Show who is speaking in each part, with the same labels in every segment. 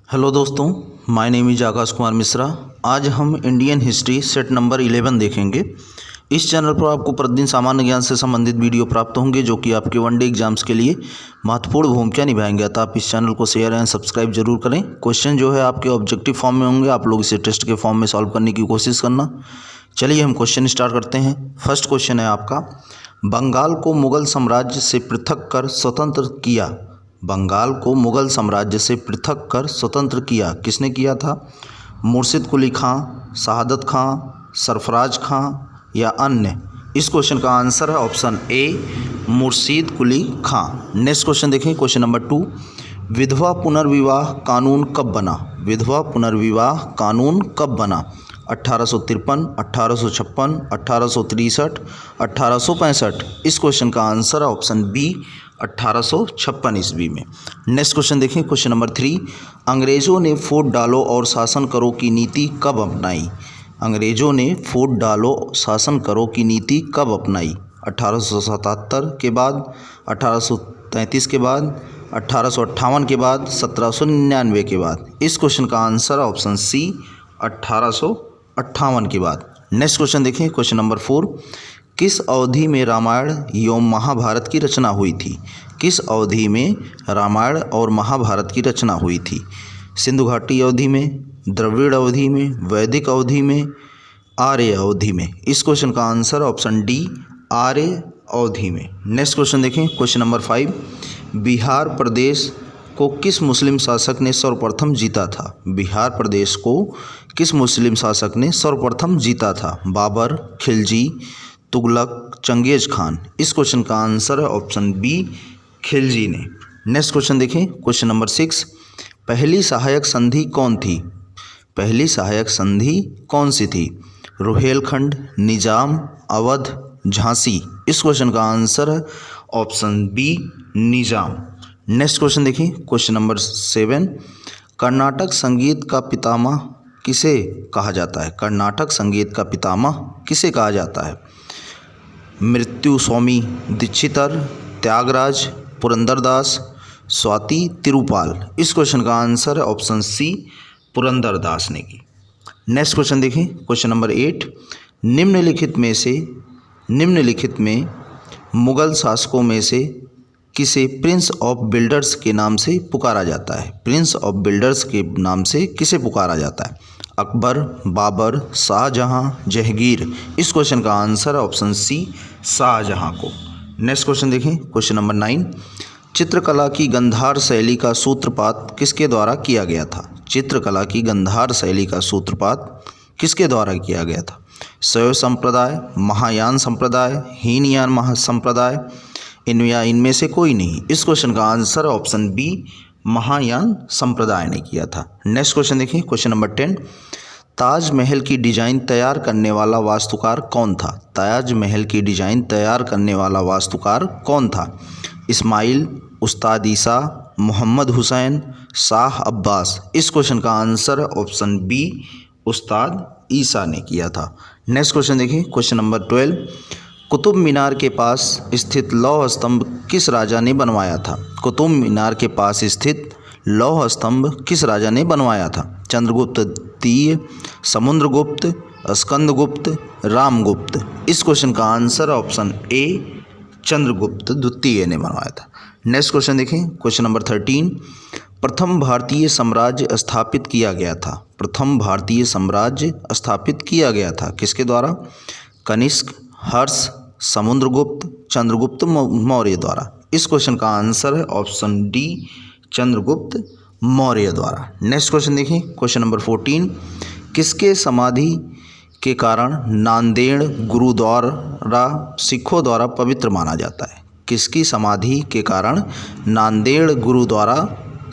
Speaker 1: Hello दोस्तों, my name is Akash Kumar Mishra. आज हम इंडियन हिस्ट्री सेट नंबर 11 देखेंगे। इस चैनल पर आपको प्रतिदिन सामान्य ज्ञान से संबंधित वीडियो प्राप्त होंगे जो कि आपके वनडे एग्जाम्स के लिए महत्वपूर्ण भूमिका निभाएंगे। तो आप इस चैनल को शेयर एंड सब्सक्राइब जरूर करें। क्वेश्चन जो है आपके ऑब्जेक्टिव फॉर्म में होंगे, आप लोग इसे टेस्ट के फॉर्म में सॉल्व करने की कोशिश करना। चलिए हम क्वेश्चन स्टार्ट करते हैं। फर्स्ट क्वेश्चन है आपका, बंगाल को मुगल साम्राज्य से पृथक कर स्वतंत्र किया। बंगाल को मुगल साम्राज्य से पृथक कर स्वतंत्र किया, किसने किया था? मुर्शिद कुली खां, शहादत खां, सरफराज खां या अन्य? इस क्वेश्चन का आंसर है ऑप्शन ए, मुर्शिद कुली खां। नेक्स्ट क्वेश्चन देखें, क्वेश्चन नंबर 2, विधवा पुनर्विवाह कानून कब बना? विधवा पुनर्विवाह कानून कब बना? 1853, 1856, 1863, 1865? इस क्वेश्चन का आंसर है ऑप्शन बी, 1856 ईस्वी में। नेक्स्ट क्वेश्चन देखें, क्वेश्चन नंबर 3, अंग्रेज़ों ने फूट डालो और शासन करो की नीति कब अपनाई? अंग्रेज़ों ने फूट डालो शासन करो की नीति कब अपनाई? 1877 के बाद, 1833 के बाद, 1858 के बाद, 1799 के बाद? इस क्वेश्चन का आंसर है ऑप्शन सी, 1858 के बाद। नेक्स्ट क्वेश्चन देखें, क्वेश्चन नंबर 4, किस अवधि में रामायण एवं महाभारत की रचना हुई थी? किस अवधि में रामायण और महाभारत की रचना हुई थी? सिंधु घाटी अवधि में, द्रविड़ अवधि में, वैदिक अवधि में, आर्य अवधि में? इस क्वेश्चन का आंसर ऑप्शन डी, आर्य अवधि में। नेक्स्ट क्वेश्चन देखें, क्वेश्चन नंबर 5, बिहार प्रदेश को किस मुस्लिम शासक ने सर्वप्रथम जीता था? बिहार प्रदेश को किस मुस्लिम शासक ने सर्वप्रथम जीता था? Babar, Khilji, Tughlaq, Genghis Khan? इस क्वेश्चन का आंसर है ऑप्शन बी, खिलजी ने। नेक्स्ट क्वेश्चन देखें, क्वेश्चन नंबर 6, पहली सहायक संधि कौन थी? पहली सहायक संधि कौन सी थी? रुहेलखंड, निजाम, अवध, झांसी? इस क्वेश्चन का आंसर है ऑप्शन बी, निजाम। नेक्स्ट क्वेश्चन देखिए, क्वेश्चन नंबर 7, कर्नाटक संगीत का पितामह किसे कहा जाता है? कर्नाटक संगीत का पितामह किसे कहा जाता है? मृत्यु स्वामी दीक्षितर, त्यागराज, पुरंदरदास, स्वाति तिरुपाल? इस क्वेश्चन का आंसर है ऑप्शन सी, पुरंदरदास ने की। नेक्स्ट क्वेश्चन देखें, क्वेश्चन नंबर 8, निम्नलिखित में मुगल शासकों में से किसे प्रिंस ऑफ बिल्डर्स के नाम से पुकारा जाता है? प्रिंस ऑफ बिल्डर्स के नाम से किसे पुकारा जाता है? अकबर, बाबर, शाहजहां, जहांगीर? इस क्वेश्चन का आंसर है ऑप्शन सी, शाहजहां को। नेक्स्ट क्वेश्चन देखें, क्वेश्चन नंबर 9, चित्रकला की गंधार शैली का सूत्रपात किसके द्वारा किया गया था? चित्रकला की गंधार शैली का सूत्रपात किसके द्वारा किया गया था? शैव संप्रदाय, महायान संप्रदाय, हीनयान महासंप्रदाय, इनमें से कोई नहीं? इस क्वेश्चन का आंसर ऑप्शन बी, महायान संप्रदाय ने किया था। नेक्स्ट क्वेश्चन देखिए, क्वेश्चन नंबर 10, ताजमहल की डिजाइन तैयार करने वाला वास्तुकार कौन था? ताजमहल की डिजाइन तैयार करने वाला वास्तुकार कौन था? इस्माइल, उस्ताद ईसा, मोहम्मद हुसैन, शाह अब्बास? इस क्वेश्चन का आंसर ऑप्शन बी, उस्ताद ईसा ने किया था। नेक्स्ट क्वेश्चन देखिए, क्वेश्चन नंबर 12, कुतुब मीनार के पास स्थित लौह स्तंभ किस राजा ने बनवाया था? कुतुब मीनार के पास स्थित लौह स्तंभ किस राजा ने बनवाया था? चंद्रगुप्त द्वितीय, समुद्रगुप्त, स्कंदगुप्त, रामगुप्त? इस क्वेश्चन का आंसर ऑप्शन ए, चंद्रगुप्त द्वितीय ने बनवाया था। नेक्स्ट क्वेश्चन देखें, क्वेश्चन नंबर 13, प्रथम भारतीय साम्राज्य स्थापित किया गया था? प्रथम भारतीय साम्राज्य स्थापित किया गया था किसके द्वारा? कनिष्क, हर्ष, समुद्रगुप्त, चंद्रगुप्त मौर्य द्वारा? इस क्वेश्चन का आंसर है ऑप्शन डी, चंद्रगुप्त मौर्य द्वारा। नेक्स्ट क्वेश्चन देखिए, क्वेश्चन नंबर 14, किसके समाधि के कारण नांदेड़ गुरुद्वारा सिखों द्वारा पवित्र माना जाता है? किसकी समाधि के कारण नांदेड़ गुरुद्वारा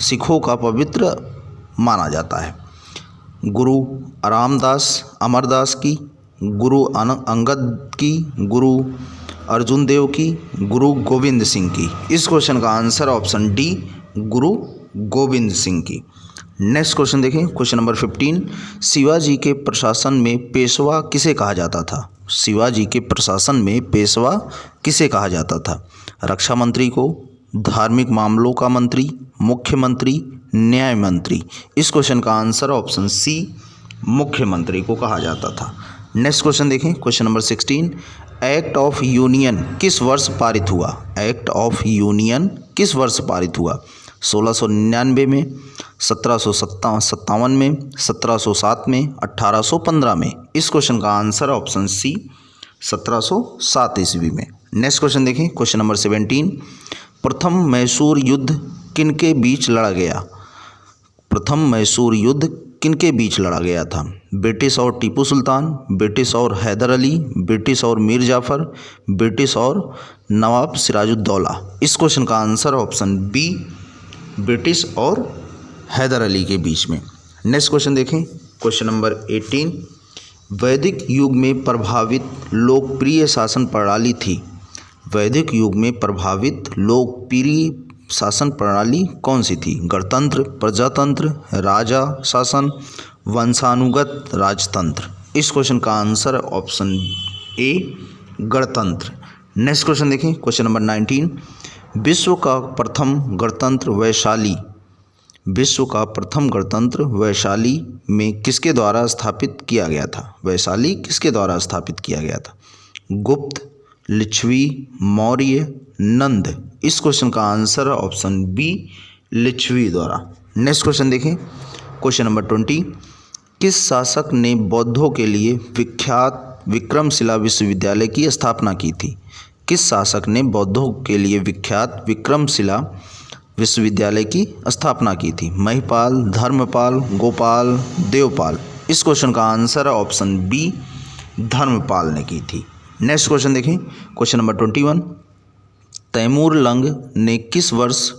Speaker 1: सिखों का पवित्र माना जाता है? गुरु रामदास अमरदास की, गुरु अंगद की, गुरु अर्जुन देव की, गुरु गोविंद सिंह की? इस क्वेश्चन का आंसर ऑप्शन डी, गुरु गोविंद सिंह की। नेक्स्ट क्वेश्चन देखें, क्वेश्चन नंबर 15, शिवाजी के प्रशासन में पेशवा किसे कहा जाता था? शिवाजी के प्रशासन में पेशवा किसे कहा जाता था? रक्षा मंत्री को, धार्मिक मामलों का मंत्री, मुख्यमंत्री, न्याय मंत्री। इस क्वेश्चन का आंसर ऑप्शन सी मुख्यमंत्री को कहा जाता था। नेक्स्ट क्वेश्चन देखें, question number 16, act of union किस वर्ष पारित हुआ? एक्ट ऑफ यूनियन किस वर्ष पारित हुआ? 1699 में, 1757 में, 1707 में, 1815 में। इस क्वेश्चन का आंसर ऑप्शन सी 1707 ईस्वी में। नेक्स्ट क्वेश्चन देखें, क्वेश्चन नंबर 17, प्रथम मैसूर युद्ध किनके बीच लड़ा गया? प्रथम मैसूर युद्ध किनके बीच लड़ा गया था? ब्रिटिश और टीपू सुल्तान, ब्रिटिश और हैदर अली, ब्रिटिश और मीर जाफ़र, ब्रिटिश और नवाब सिराजुद्दौला। इस क्वेश्चन का आंसर ऑप्शन बी ब्रिटिश और हैदर अली के बीच में। नेक्स्ट क्वेश्चन देखें, क्वेश्चन नंबर 18, वैदिक युग में प्रभावित लोकप्रिय शासन प्रणाली थी? वैदिक युग में प्रभावित लोकप्रिय शासन प्रणाली कौन सी थी? गणतंत्र, प्रजातंत्र, राजा शासन, वंशानुगत राजतंत्र। इस क्वेश्चन का आंसर ऑप्शन ए गणतंत्र। नेक्स्ट क्वेश्चन देखें, क्वेश्चन नंबर 19, विश्व का प्रथम गणतंत्र वैशाली, विश्व का प्रथम गणतंत्र वैशाली में किसके द्वारा स्थापित किया गया था? वैशाली किसके द्वारा स्थापित किया गया था? गुप्त, लिच्छवी, मौर्य, नंद। इस क्वेश्चन का आंसर ऑप्शन बी लिच्छवी द्वारा। नेक्स्ट क्वेश्चन देखें, क्वेश्चन नंबर 20, किस शासक ने बौद्धों के लिए विख्यात विक्रमशिला विश्वविद्यालय की स्थापना की थी? किस शासक ने बौद्धों के लिए विख्यात विक्रमशिला विश्वविद्यालय की स्थापना की थी? महिपाल, धर्मपाल, गोपाल, देवपाल। इस क्वेश्चन का आंसर ऑप्शन बी धर्मपाल ने की थी। नेक्स्ट क्वेश्चन देखें, क्वेश्चन नंबर 21, तैमूर लंग ने किस वर्ष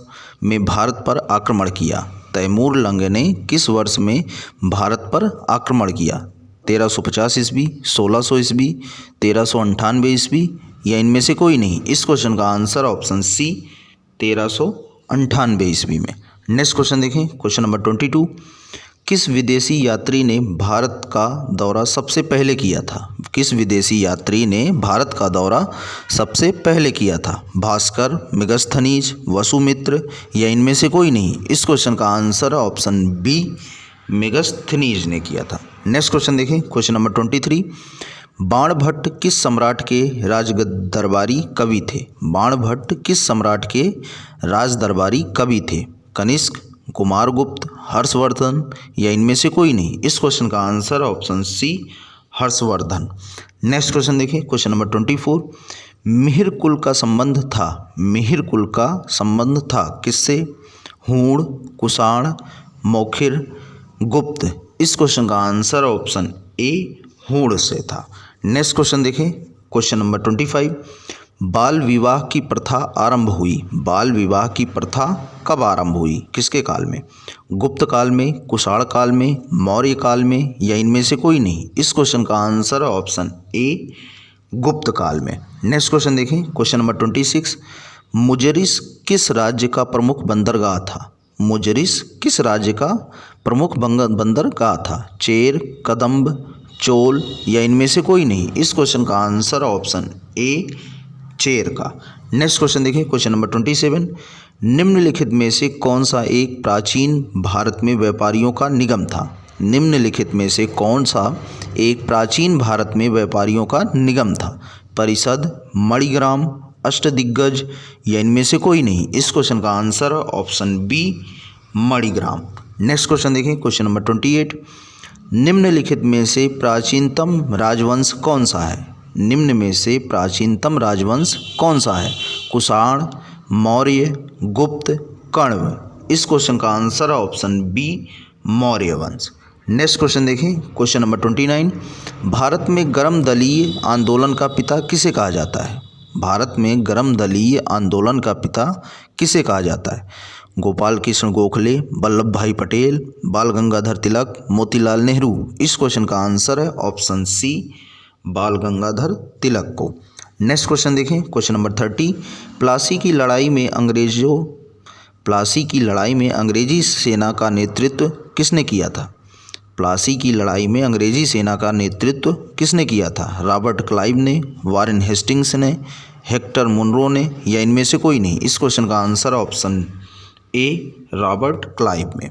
Speaker 1: में भारत पर आक्रमण किया? तैमूर लंग ने किस वर्ष में भारत पर आक्रमण किया? 1350 ईस्वी, 1600 ईस्वी, 1398 ईस्वी या इनमें से कोई नहीं? इस क्वेश्चन का आंसर ऑप्शन सी 1398 ईस्वी में। नेक्स्ट क्वेश्चन देखें, क्वेश्चन नंबर 22, किस विदेशी यात्री ने भारत का दौरा सबसे पहले किया था? किस विदेशी यात्री ने भारत का दौरा सबसे पहले किया था? भास्कर, मेगस्थनीज, वसुमित्र या इनमें से कोई नहीं? इस क्वेश्चन का आंसर ऑप्शन बी मेगस्थनीज ने किया था। नेक्स्ट क्वेश्चन देखें, क्वेश्चन नंबर 23, बाणभट्ट किस सम्राट के राज दरबारी कवि थे? बाणभट्ट किस सम्राट के राज दरबारी कवि थे? कनिष्क, कुमारगुप्त, हर्षवर्धन या इनमें से कोई नहीं? इस क्वेश्चन का answer option C Harshavardhan. Next question देखिए, क्वेश्चन नंबर 24, मिहिर कुल का संबंध था, मिहिर कुल का संबंध था किससे? हूण, कुषाण, मौखिर, गुप्त। इस क्वेश्चन का आंसर ऑप्शन ए हूण से था। नेक्स्ट क्वेश्चन देखें, क्वेश्चन नंबर 25, बाल विवाह की प्रथा आरंभ हुई, बाल विवाह की प्रथा कब आरंभ हुई? किसके काल में? गुप्त काल में, कुषाण काल में, मौर्य काल में या इनमें से कोई नहीं? इस क्वेश्चन का आंसर ऑप्शन ए गुप्त काल में। नेक्स्ट क्वेश्चन देखें, क्वेश्चन नंबर 26, मुजरिस किस राज्य का प्रमुख बंदरगाह था? मुजरिस किस राज्य का प्रमुख बंदरगाह था? चेर, कदम्ब, चोल या इनमें से कोई नहीं? इस क्वेश्चन का आंसर ऑप्शन ए चेर का। नेक्स्ट क्वेश्चन देखिए, क्वेश्चन नंबर 27, निम्नलिखित में से कौन सा एक प्राचीन भारत में व्यापारियों का निगम था? निम्नलिखित में से कौन सा एक प्राचीन भारत में व्यापारियों का निगम था? परिषद, मणिग्राम, अष्टदिग्गज या इनमें से कोई नहीं? इस क्वेश्चन का answer option B Manigram. Next question देखें, क्वेश्चन नंबर 28, निम्नलिखित में से प्राचीनतम राजवंश कौन सा है? निम्न में से प्राचीनतम राजवंश कौन सा है? कुषाण, मौर्य, गुप्त, कण्व। इस क्वेश्चन का आंसर ऑप्शन बी मौर्य वंश। नेक्स्ट क्वेश्चन देखें, क्वेश्चन नंबर 29, भारत में गर्म दलीय आंदोलन का पिता किसे कहा जाता है? भारत में गर्म दलीय आंदोलन का पिता किसे कहा जाता है? गोपाल कृष्ण गोखले, वल्लभ भाई पटेल, बाल गंगाधर तिलक, मोतीलाल नेहरू। इस क्वेश्चन का आंसर है ऑप्शन सी बाल गंगाधर तिलक को। नेक्स्ट क्वेश्चन देखें, क्वेश्चन नंबर 30, प्लासी की लड़ाई में अंग्रेजी सेना का नेतृत्व किसने किया था? प्लासी की लड़ाई में अंग्रेजी सेना का नेतृत्व किसने किया था? रॉबर्ट क्लाइव ने, वारेन हेस्टिंग्स ने, हेक्टर मुनरो ने या इनमें से कोई नहीं? इस क्वेश्चन का answer option A Robert Clive में।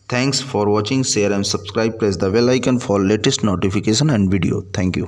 Speaker 1: Thanks for watching, share and subscribe, press the bell icon for latest notification and video. Thank you.